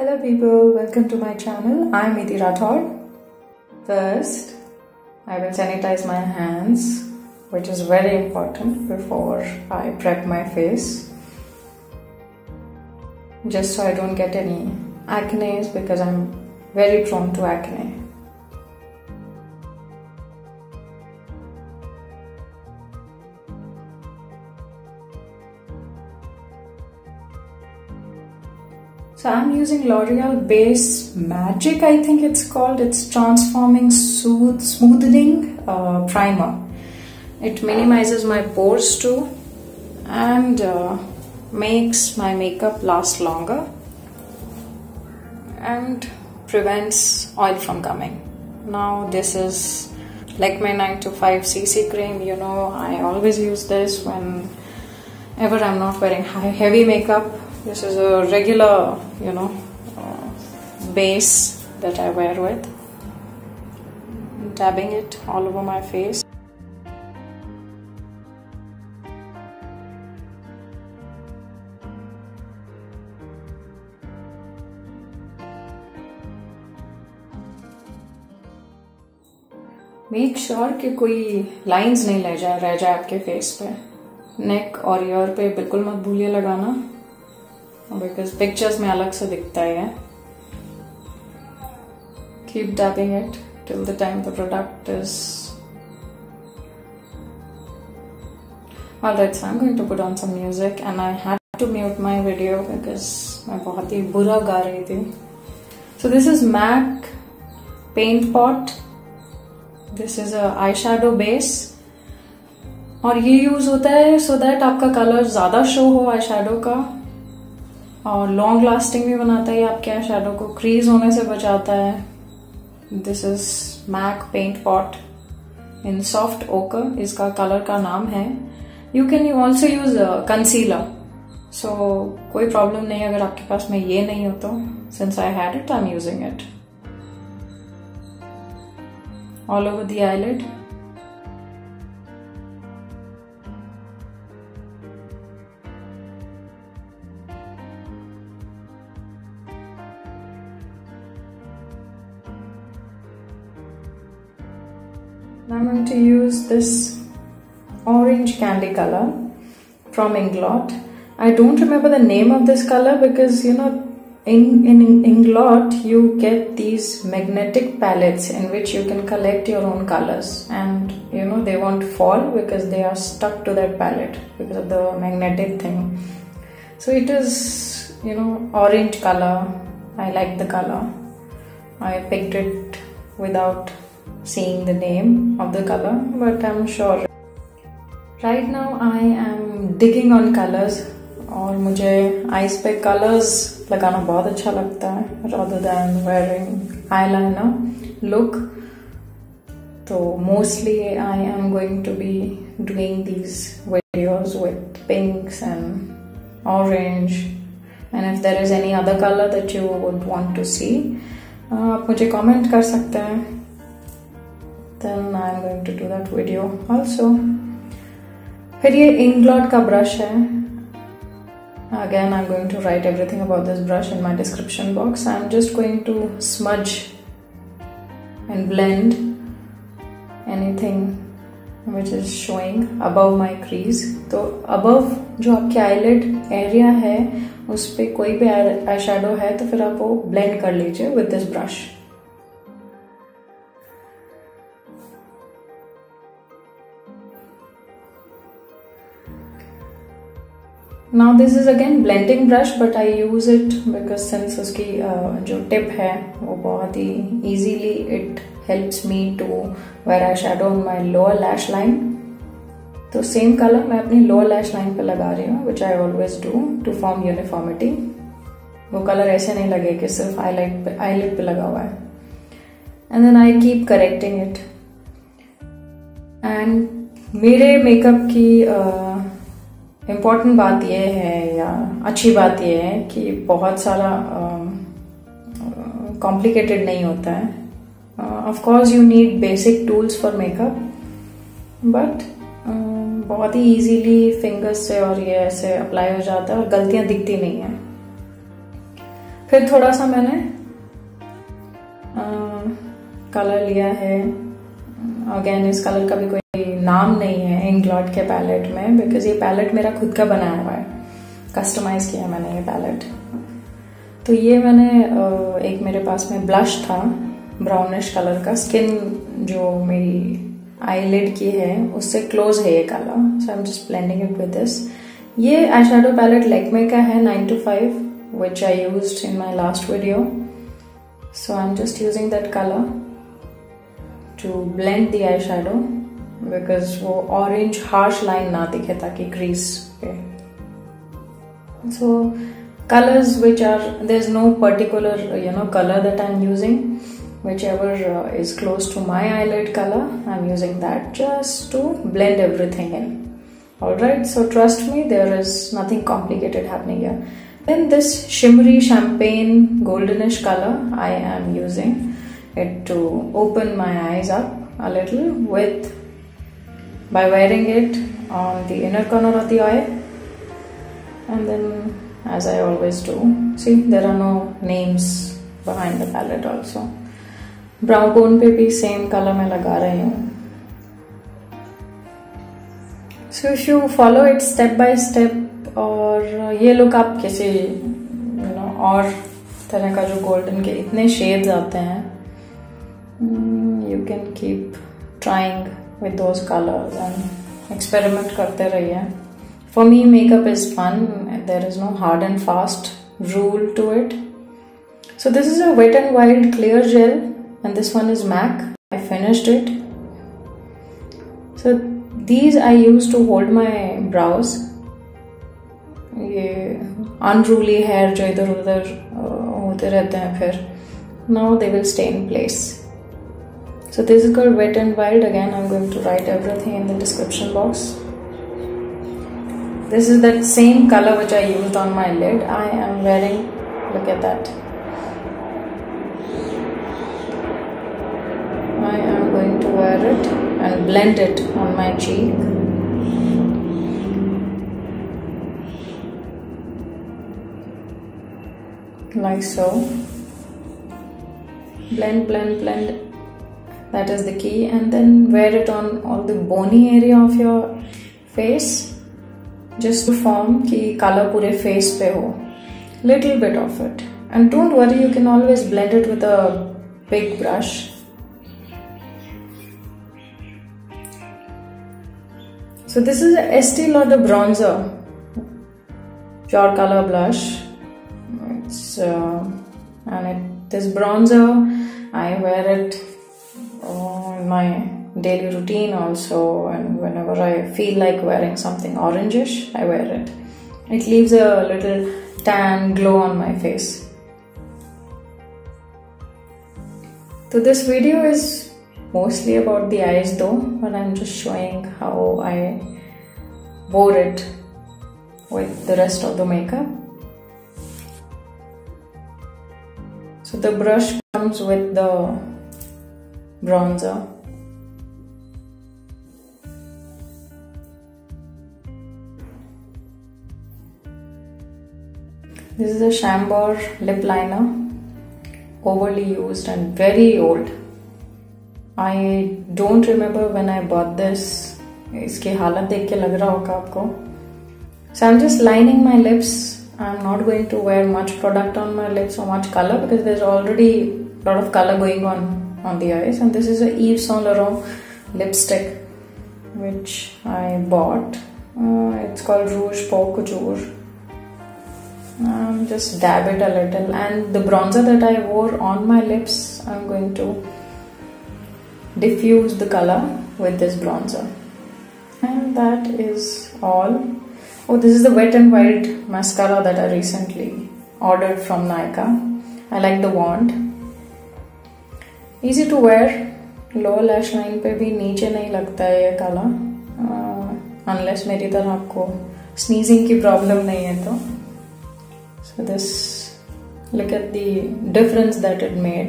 Hello people, welcome to my channel. I'm Iti Rathod. First, I will sanitize my hands, which is very important before I prep my face. Just so I don't get any acne, because I'm very prone to acne. So I'm using L'Oreal base MAGIQUE, I think it's called. It's Transforming Smoothing Primer. It minimizes my pores too and makes my makeup last longer and prevents oil from coming. Now this is LAKME 925cc cream. You know, I always use this whenever I'm not wearing heavy makeup. This is a regular, base that I wear with. I'm dabbing it all over my face. Make sure कि कोई lines नहीं रह जाए आपके face पे. नेक और year पे बिल्कुल मत भूलिए लगाना, because pictures में अलग से दिखता है. Keep dabbing it till the time the product is. Alright, so I'm going to put on some music, and I had to mute my video because मैं बहुत ही बुरा गा रही थी. So this is MAC Paint Pot. This is a eyeshadow base. और ये use होता है so that आपका कलर ज्यादा शो हो eyeshadow का, और लॉन्ग लास्टिंग भी बनाता है आपके आई शैडो को, क्रीज होने से बचाता है. This is MAC paint pot in soft ochre, इसका कलर का नाम है. You can also use concealer, so कोई प्रॉब्लम नहीं अगर आपके पास में ये नहीं हो तो. Since I had it, I am using it all over the eyelid. I'm going to use this orange candy color from INGLOT. I don't remember the name of this color because in INGLOT you get these magnetic palettes in which you can collect your own colors, and they won't fall because they are stuck to that palette because of the magnetic thing. So it is orange color. I like the color. I picked it without seeing the name of the color, but I'm sure. Right now I am digging on colors, और मुझे eyes पे colours लगाना बहुत अच्छा लगता है rather than wearing eyeliner look. So mostly I am going to be doing these videos with pinks and orange, and if there is any other color that you would want to see, आप मुझे comment कर सकते हैं. Then I'm going to do that video also. फिर ये INGLOT का brush है. Again, I'm going to write everything about this brush in my description box. I'm just going to smudge and blend anything which is showing above my crease. तो above जो आपके eyelid area है उस पे कोई भी eyeshadow है तो फिर आप वो blend कर लीजिए with this brush. Now this is again blending brush, but I use it because since उसकी जो tip है वो बहुत ही easily it helps me to wear eyeshadow on my lower lash line. तो same color मैं अपनी lower lash line पे लगा रही हूँ, which I always do to form uniformity. वो color ऐसे नहीं लगे कि सिर्फ eyelid पे लगा हुआ है. And then I keep correcting it. And मेरे makeup की इम्पॉर्टेंट बात यह है या अच्छी बात यह है कि बहुत सारा कॉम्प्लिकेटेड नहीं होता है. Of course you need basic tools for makeup, but बहुत ही इजीली फिंगर्स से और ये ऐसे अप्लाई हो जाता है और गलतियां दिखती नहीं है. फिर थोड़ा सा मैंने कलर लिया है। अगेन इस कलर का भी कोई नाम नहीं है इंग्लॉट के पैलेट में, बिकॉज ये पैलेट मेरा खुद का बनाया हुआ है, कस्टमाइज किया मैंने ये पैलेट। तो ये मैंने एक मेरे पास में ब्लश था ब्राउनिश कलर का, स्किन जो मेरी आईलिड की है उससे क्लोज है ये colour, so I am just blending it with this. ये आई शेडो पैलेट लैक्मे का है 925, which I used in my last video. So I'm just using that color to blend the eyeshadow because वो orange harsh line ना दिखे ताकि crease पे। So colors which are, there's no particular color that I'm using, whichever is close to my eyelid color, I'm using that just to blend everything in. Alright, so trust me, there is nothing complicated happening here. Then this shimmery champagne goldenish color, I am using it to open my eyes up a little by wearing it on the inner corner of the eye. And then as I always do, see there are no names behind the palette also. Brow bone पे भी same color मैं लगा रही हूँ. So if you follow it step by step, और ये look आप किसी और तरह का जो गोल्डन के इतने शेड्स आते हैं, you can keep trying with those colours and experiment करते रहिए. For me makeup is fun, there is no hard and fast rule to it. So this is a wet and wild clear gel and this one is MAC. I finished it. So these I use to hold my brows. ये unruly hair जो इधर उधर होते रहते हैं फिर, now they will stay in place. So this is called Wet and Wild. Again I'm going to write everything in the description box. This is that same color which I used on my lid. I am wearing, look at that. I am going to wear it and blend it on my cheek. Like so. Blend, blend, blend. That is the key. And then wear it on all the bony area of your face, just to form कि color पूरे face पे हो. Little bit of it. And don't worry, you can always blend it with a big brush. So this is a ESTEE LAUDER bronzer, pure color blush. It's this bronzer I wear it in my daily routine also, and whenever I feel like wearing something orangish, I wear it. It leaves a little tan glow on my face. So this video is mostly about the eyes though, but I'm just showing how I wore it with the rest of the makeup. So the brush comes with the bronzer. This is a CHAMBOR lip liner, overly used and very old. I don't remember when I bought this. इसकी हालत देख के लग रहा होगा आपको. So I'm just lining my lips. I'm not going to wear much product on my lips or much color because there's already a lot of color going on the eyes. And this is a Yves Saint Laurent lipstick which I bought. It's called Rouge pour Couture. Just dab it a little, and the bronzer that I wore on my lips, I'm going to diffuse the color with this bronzer, and that is all. Oh, this is the Wet and Wild mascara that I recently ordered from Nykaa. I like the wand. Easy to wear. Lower lash line पे भी नीचे नहीं लगता है ये काला, unless मेरी तरह आपको sneezing की problem नहीं है तो. So this, look at the difference that it made.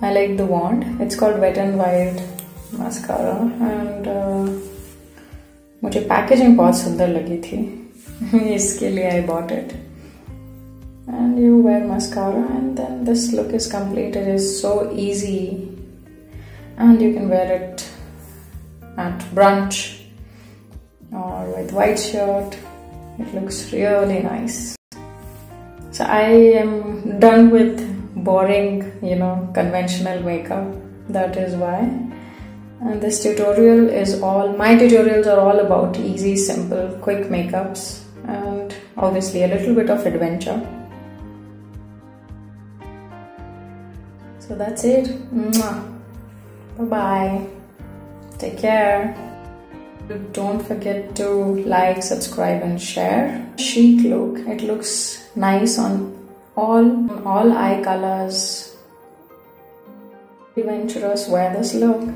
I like the wand. It's called Wet and Wild mascara, and मुझे पैकेजिंग बहुत सुंदर लगी थी इसके लिए I bought it. mascara, and then this look is complete. It is so easy, and you can wear it at brunch or with white shirt. It looks really nice. So I am done with boring, conventional makeup. That is why. And this tutorial is my tutorials are all about easy, simple, quick makeups, and obviously a little bit of adventure. So that's it. Bye bye. Take care. Don't forget to like, subscribe and share. Chic look. It looks nice on all eye colors. Adventurous, wear this look.